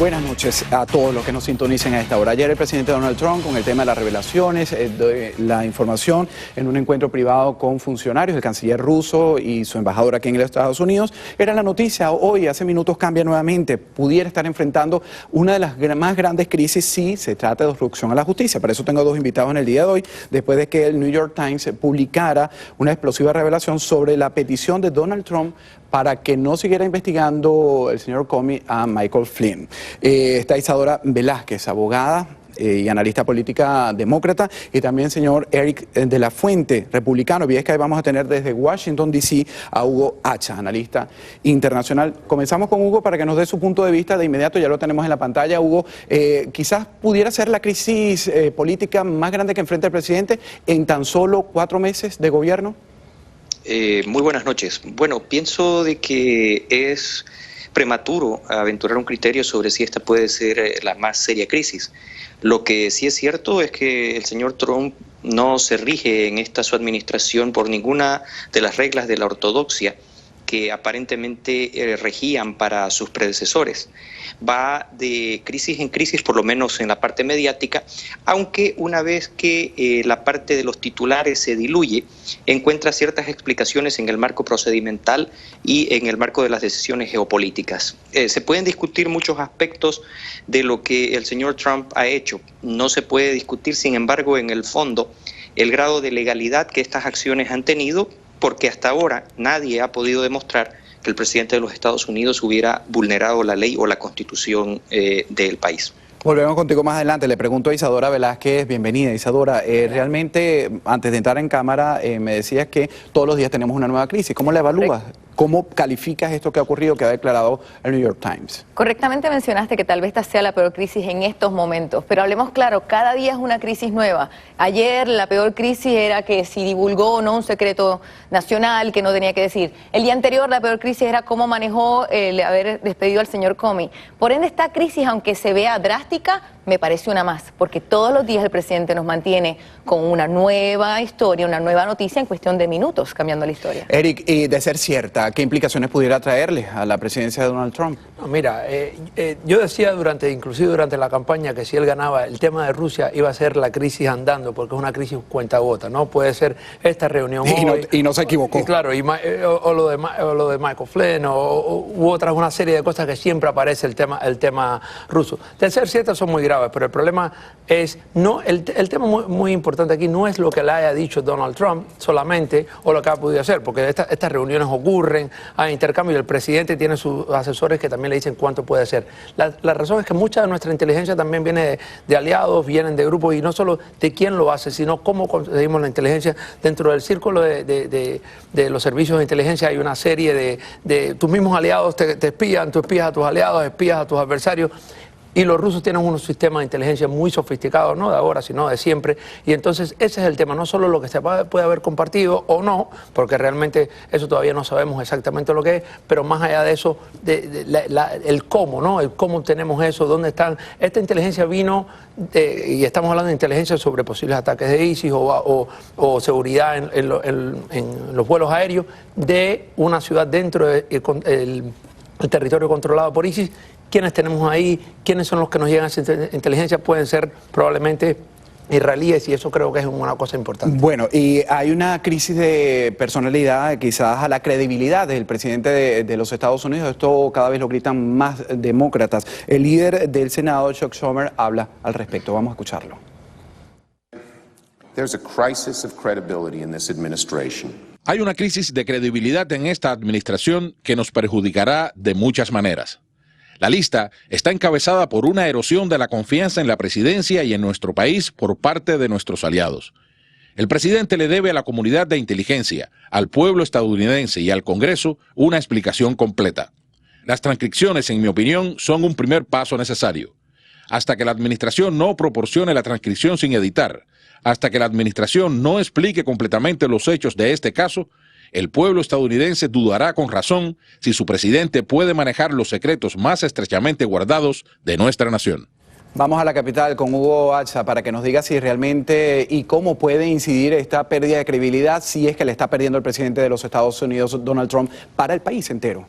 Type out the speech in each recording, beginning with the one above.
Buenas noches a todos los que nos sintonicen a esta hora. Ayer el presidente Donald Trump, con el tema de las revelaciones, de la información, en un encuentro privado con funcionarios, el canciller ruso y su embajador aquí en los Estados Unidos, era la noticia. Hoy, hace minutos, cambia nuevamente. Pudiera estar enfrentando una de las más grandes crisis si se trata de obstrucción a la justicia. Por eso tengo dos invitados en el día de hoy, después de que el New York Times publicara una explosiva revelación sobre la petición de Donald Trump para que no siguiera investigando el señor Comey a Michael Flynn. Está Isadora Velázquez, abogada y analista política demócrata, y también el señor Eric de la Fuente, republicano. Y es que ahí vamos a tener desde Washington, D.C. a Hugo Hacha, analista internacional. Comenzamos con Hugo para que nos dé su punto de vista de inmediato, ya lo tenemos en la pantalla. Hugo, quizás pudiera ser la crisis política más grande que enfrenta el presidente en tan solo 4 meses de gobierno. Muy buenas noches. Bueno, pienso de que es prematuro aventurar un criterio sobre si esta puede ser la más seria crisis. Lo que sí es cierto es que el señor Trump no se rige en esta su administración por ninguna de las reglas de la ortodoxia que aparentemente regían para sus predecesores. Va de crisis en crisis, por lo menos en la parte mediática, aunque una vez que la parte de los titulares se diluye, encuentra ciertas explicaciones en el marco procedimental y en el marco de las decisiones geopolíticas. Se pueden discutir muchos aspectos de lo que el señor Trump ha hecho. No se puede discutir, sin embargo, en el fondo, el grado de legalidad que estas acciones han tenido, porque hasta ahora nadie ha podido demostrar que el presidente de los Estados Unidos hubiera vulnerado la ley o la constitución del país. Volvemos contigo más adelante. Le pregunto a Isadora Velázquez. Bienvenida, Isadora. Realmente, antes de entrar en cámara, me decías que todos los días tenemos una nueva crisis. ¿Cómo la evalúas? ¿Cómo calificas esto que ha ocurrido, que ha declarado el New York Times? Correctamente mencionaste que tal vez esta sea la peor crisis en estos momentos, pero hablemos claro, cada día es una crisis nueva. Ayer la peor crisis era que si divulgó o no un secreto nacional que no tenía que decir. El día anterior la peor crisis era cómo manejó el haber despedido al señor Comey. Por ende, esta crisis, aunque se vea drástica, me parece una más, porque todos los días el presidente nos mantiene con una nueva historia, una nueva noticia en cuestión de minutos, cambiando la historia. Eric, y de ser cierta, ¿qué implicaciones pudiera traerle a la presidencia de Donald Trump? No, mira, yo decía inclusive durante la campaña, que si él ganaba, el tema de Rusia iba a ser la crisis andando, porque es una crisis cuentagota, ¿no? Puede ser esta reunión hoy, y no se equivocó. Y claro, o lo de Michael Flynn, u otras, una serie de cosas que siempre aparece el tema ruso. De ser cierta, son muy graves, pero el problema es, no, el tema muy importante aquí no es lo que le haya dicho Donald Trump solamente, o lo que ha podido hacer, porque estas reuniones ocurren, hay intercambio, y el presidente tiene sus asesores que también le dicen cuánto puede hacer. La razón es que mucha de nuestra inteligencia también viene de aliados, vienen de grupos, y no solo de quién lo hace, sino cómo conseguimos la inteligencia. Dentro del círculo de los servicios de inteligencia hay una serie de tus mismos aliados te espían, tú espías a tus aliados, espías a tus adversarios. Y los rusos tienen unos sistemas de inteligencia muy sofisticados, no de ahora, sino de siempre. Y entonces ese es el tema, no solo lo que se puede haber compartido o no, porque realmente eso todavía no sabemos exactamente lo que es, pero más allá de eso, el cómo, ¿no? El cómo tenemos eso, dónde están. Esta inteligencia vino, y estamos hablando de inteligencia sobre posibles ataques de ISIS o seguridad en los vuelos aéreos de una ciudad dentro del territorio controlado por ISIS. ¿Quiénes tenemos ahí? ¿Quiénes son los que nos llegan a esa inteligencia? Pueden ser probablemente israelíes, y eso creo que es una cosa importante. Bueno, y hay una crisis de personalidad, quizás a la credibilidad del presidente de los Estados Unidos. Esto cada vez lo gritan más demócratas. El líder del Senado, Chuck Schumer, habla al respecto. Vamos a escucharlo. There's a crisis of credibility in this administration. Hay una crisis de credibilidad en esta administración que nos perjudicará de muchas maneras. La lista está encabezada por una erosión de la confianza en la presidencia y en nuestro país por parte de nuestros aliados. El presidente le debe a la comunidad de inteligencia, al pueblo estadounidense y al Congreso una explicación completa. Las transcripciones, en mi opinión, son un primer paso necesario. Hasta que la administración no proporcione la transcripción sin editar, hasta que la administración no explique completamente los hechos de este caso, el pueblo estadounidense dudará con razón si su presidente puede manejar los secretos más estrechamente guardados de nuestra nación. Vamos a la capital con Hugo Hacha para que nos diga si realmente y cómo puede incidir esta pérdida de credibilidad, si es que le está perdiendo el presidente de los Estados Unidos, Donald Trump, para el país entero.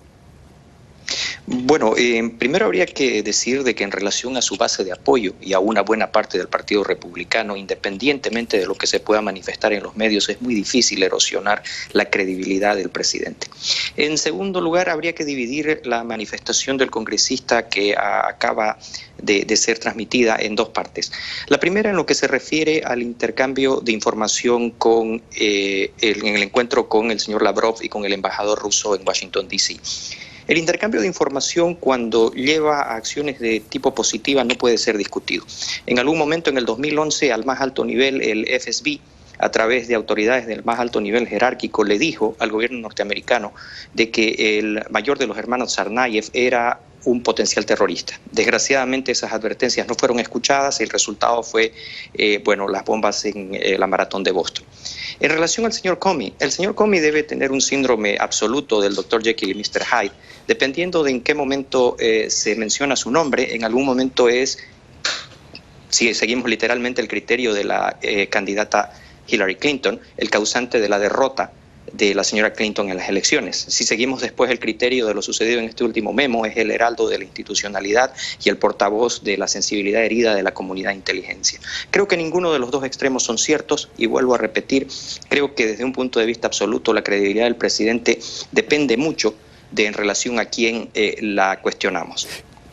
Bueno, primero habría que decir de que en relación a su base de apoyo y a una buena parte del Partido Republicano, independientemente de lo que se pueda manifestar en los medios, es muy difícil erosionar la credibilidad del presidente. En segundo lugar, habría que dividir la manifestación del congresista que acaba de ser transmitida en dos partes. La primera en lo que se refiere al intercambio de información en el encuentro con el señor Lavrov y con el embajador ruso en Washington, D.C. El intercambio de información, cuando lleva a acciones de tipo positiva, no puede ser discutido. En algún momento, en el 2011, al más alto nivel, el FSB, a través de autoridades del más alto nivel jerárquico, le dijo al gobierno norteamericano de que el mayor de los hermanos Tsarnaev era un potencial terrorista. Desgraciadamente esas advertencias no fueron escuchadas y el resultado fue, las bombas en la maratón de Boston. En relación al señor Comey, el señor Comey debe tener un síndrome absoluto del Dr. Jekyll y Mr. Hyde. Dependiendo de en qué momento se menciona su nombre, en algún momento si seguimos literalmente el criterio de la candidata Hillary Clinton, el causante de la derrota de la señora Clinton en las elecciones. Si seguimos después el criterio de lo sucedido en este último memo, es el heraldo de la institucionalidad y el portavoz de la sensibilidad herida de la comunidad de inteligencia. Creo que ninguno de los dos extremos son ciertos y vuelvo a repetir, creo que desde un punto de vista absoluto la credibilidad del presidente depende mucho en relación a quién la cuestionamos.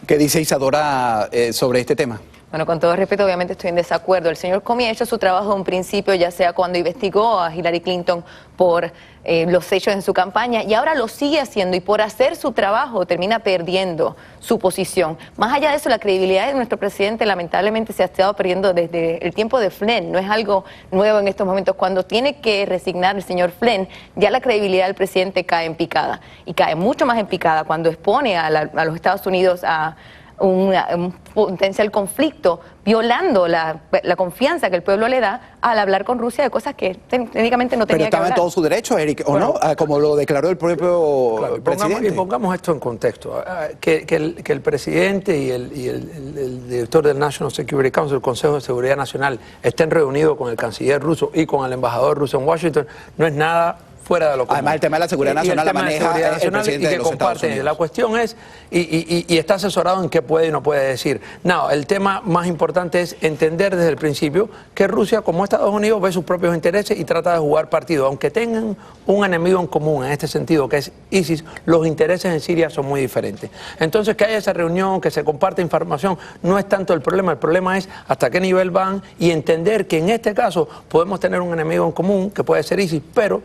¿Qué dice Isadora sobre este tema? Bueno, con todo respeto, obviamente estoy en desacuerdo. El señor Comey ha hecho su trabajo en un principio, ya sea cuando investigó a Hillary Clinton por los hechos en su campaña, y ahora lo sigue haciendo, y por hacer su trabajo termina perdiendo su posición. Más allá de eso, la credibilidad de nuestro presidente lamentablemente se ha estado perdiendo desde el tiempo de Flynn. No es algo nuevo en estos momentos. Cuando tiene que resignar el señor Flynn, ya la credibilidad del presidente cae en picada, y cae mucho más en picada cuando expone a los Estados Unidos a un potencial conflicto, violando la confianza que el pueblo le da al hablar con Rusia de cosas que técnicamente no tenía que hablar. Pero estaba en todo su derecho, Eric, ¿o no? Como lo declaró el propio presidente. Pongamos esto en contexto. Que el presidente y el director del National Security Council, el Consejo de Seguridad Nacional, estén reunidos con el canciller ruso y con el embajador ruso en Washington, no es nada fuera de lo común. Además, el tema de la seguridad nacional la maneja el presidente de los Estados Unidos. La cuestión es, y está asesorado en qué puede y no puede decir. No, el tema más importante es entender desde el principio que Rusia, como Estados Unidos, ve sus propios intereses y trata de jugar partido. Aunque tengan un enemigo en común en este sentido, que es ISIS, los intereses en Siria son muy diferentes. Entonces, que haya esa reunión, que se comparte información, no es tanto el problema es hasta qué nivel van y entender que en este caso podemos tener un enemigo en común, que puede ser ISIS, pero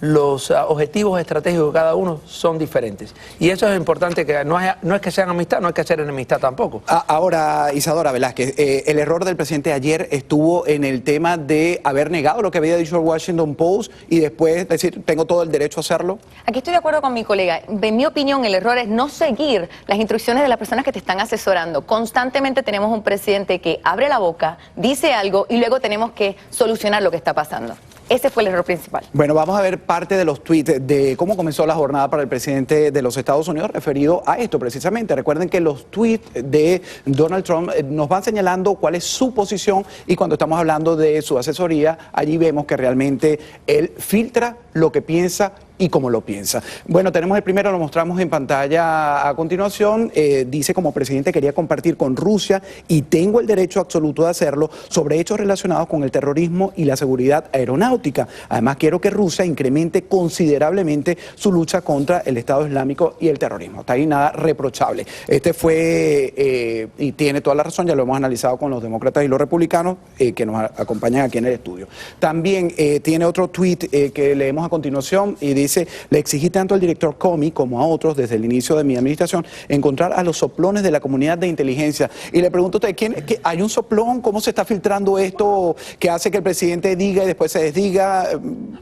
los objetivos estratégicos de cada uno son diferentes. Y eso es importante, que no es que sean amistad, no es que sean enemistad tampoco. Ahora, Isadora Velázquez, el error del presidente ayer estuvo en el tema de haber negado lo que había dicho el Washington Post y después decir, tengo todo el derecho a hacerlo. Aquí estoy de acuerdo con mi colega. En mi opinión, el error es no seguir las instrucciones de las personas que te están asesorando. Constantemente tenemos un presidente que abre la boca, dice algo y luego tenemos que solucionar lo que está pasando. Ese fue el error principal. Bueno, vamos a ver parte de los tweets de cómo comenzó la jornada para el presidente de los Estados Unidos referido a esto precisamente. Recuerden que los tweets de Donald Trump nos van señalando cuál es su posición y cuando estamos hablando de su asesoría, allí vemos que realmente él filtra lo que piensa y cómo lo piensa. Bueno, tenemos el primero, lo mostramos en pantalla a continuación. Dice, como presidente quería compartir con Rusia y tengo el derecho absoluto de hacerlo sobre hechos relacionados con el terrorismo y la seguridad aeronáutica. Además, quiero que Rusia incremente considerablemente su lucha contra el Estado Islámico y el terrorismo. Está ahí nada reprochable. Este fue, y tiene toda la razón, ya lo hemos analizado con los demócratas y los republicanos que nos acompañan aquí en el estudio. También tiene otro tuit que leemos a continuación y dice, le exigí tanto al director Comey como a otros desde el inicio de mi administración encontrar a los soplones de la comunidad de inteligencia. Y le pregunto a usted, ¿hay un soplón? ¿Cómo se está filtrando esto que hace que el presidente diga y después se desdiga?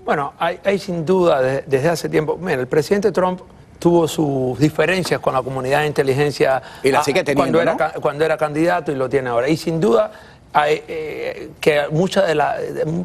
Bueno, hay sin duda desde hace tiempo. Mira, el presidente Trump tuvo varias diferencias con la comunidad de inteligencia y la sigue teniendo, cuando era candidato y lo tiene ahora. Y sin duda que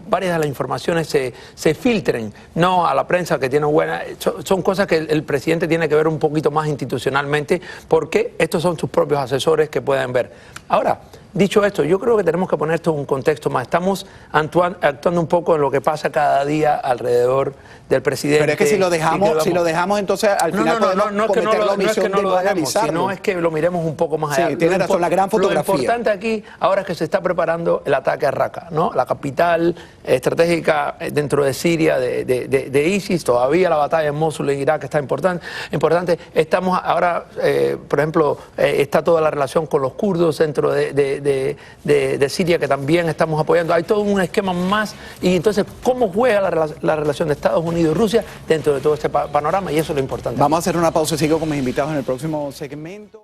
varias de las informaciones se filtren, no a la prensa que tiene buena. Son cosas que el presidente tiene que ver un poquito más institucionalmente, porque estos son sus propios asesores que pueden ver. Ahora, dicho esto, yo creo que tenemos que poner esto en un contexto más. Estamos actuando un poco en lo que pasa cada día alrededor del presidente. Pero es que si lo dejamos entonces al final podemos cometer la omisión de no analizarlo. Sino es que lo miremos un poco más allá. Sí, tiene razón, la gran fotografía. Lo importante aquí ahora es que se está preparando el ataque a Raqqa, ¿no? La capital estratégica dentro de Siria de ISIS. Todavía la batalla en Mosul, en Irak, está importante. Estamos ahora, por ejemplo, está toda la relación con los kurdos dentro de Siria, que también estamos apoyando. Hay todo un esquema más. Y entonces, ¿cómo juega la relación de Estados Unidos y Rusia dentro de todo este panorama? Y eso es lo importante. Vamos a hacer una pausa y sigo con mis invitados en el próximo segmento.